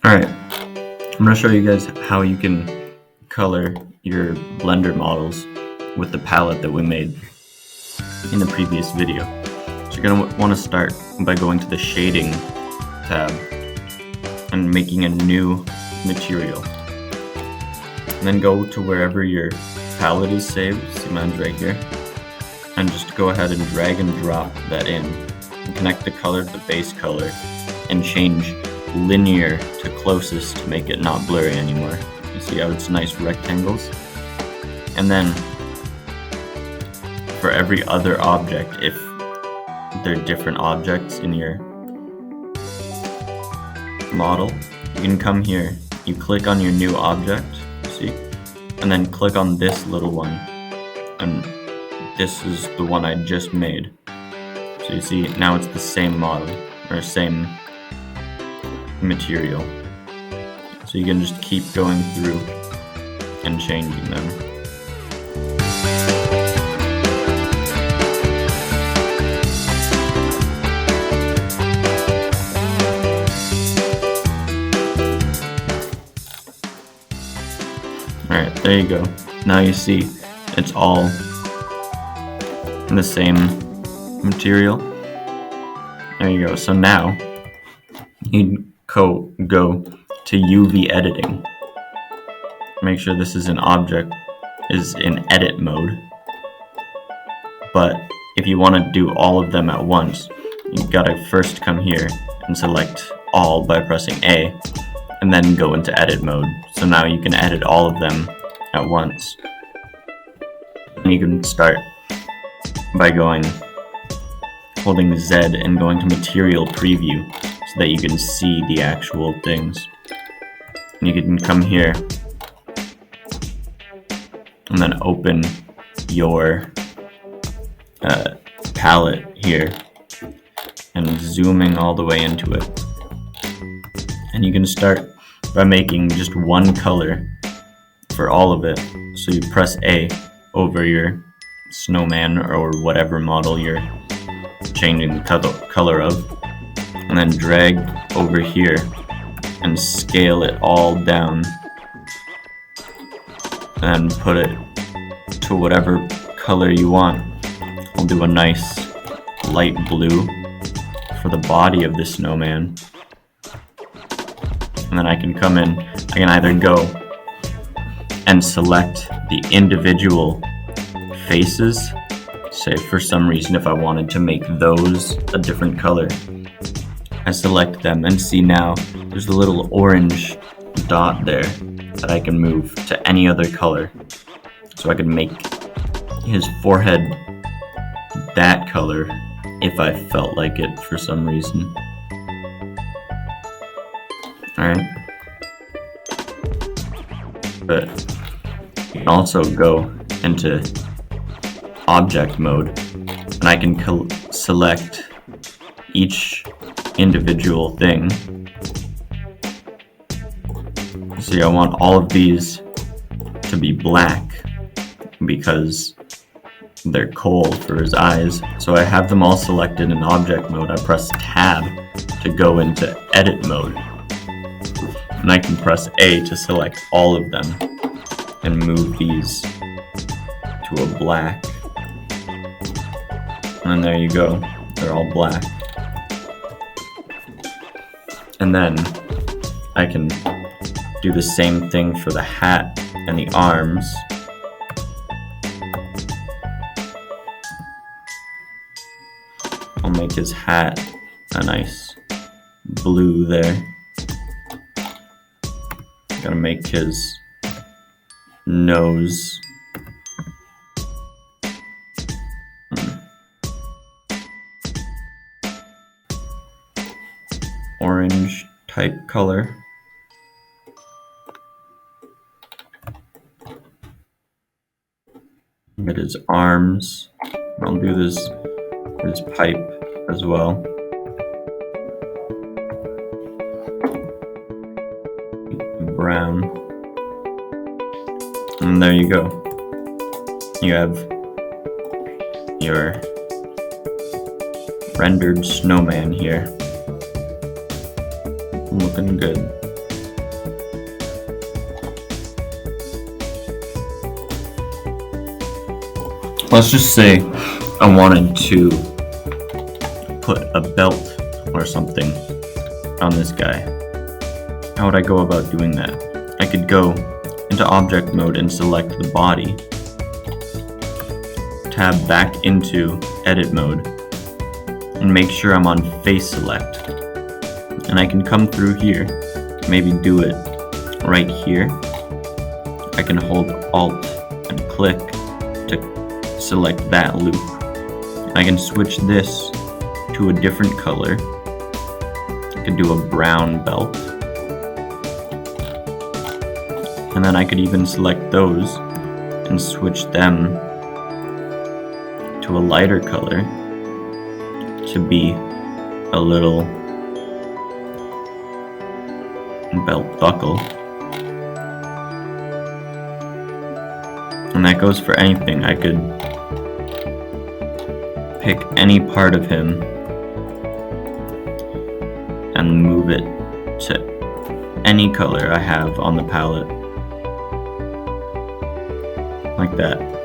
Alright, I'm going to show you guys how you can color your Blender models with the palette that we made in the previous video. So you're going to want to start by going to the shading tab and making a new material. And then go to wherever your palette is saved, see mine's right here, and just go ahead and drag and drop that in. And connect the color to the base color and change linear to closest to make it not blurry anymore. You see how it's nice rectangles? And then for every other object, if they're different objects in your model, you can come here, you click on your new object, see, and then click on this little one, and this is the one I just made. So you see now it's the same model or same material, so you can just keep going through and changing them. Alright, there you go. Now you see it's all the same material. There you go. So now you go to UV editing. Make sure this is in edit mode. But if you want to do all of them at once, you've got to first come here and select all by pressing A, and then go into edit mode. So now you can edit all of them at once. And you can start by holding Z and going to material preview so that you can see the actual things. And you can come here and then open your palette here and zooming all the way into it. And you can start by making just one color for all of it. So you press A over your snowman or whatever model you're changing the color of, and then drag over here and scale it all down and put it to whatever color you want. I'll do a nice light blue for the body of the snowman. And then I can come in, I can either go and select the individual faces. Say for some reason if I wanted to make those a different color, I select them and see now there's a little orange dot there that I can move to any other color. So I could make his forehead that color if I felt like it for some reason. Alright. But you can also go into object mode, and I can select each individual thing. See, I want all of these to be black because they're coal for his eyes. So I have them all selected in object mode. I press tab to go into edit mode. And I can press A to select all of them and move these to a black. And there you go, they're all black. And then I can do the same thing for the hat and the arms. I'll make his hat a nice blue there. Gotta make his nose orange type color. Get his arms. I'll do his pipe as well. Brown. And there you go. You have your rendered snowman here. Looking good. let's just say I wanted to put a belt or something on this guy. How would I go about doing that? I could go into object mode and select the body, tab back into edit mode, and make sure I'm on face select. And I can come through here, maybe do it right here. I can hold Alt and click to select that loop. I can switch this to a different color. I could do a brown belt. And then I could even select those and switch them to a lighter color to be a little belt buckle. And that goes for anything. I could pick any part of him and move it to any color I have on the palette. Like that.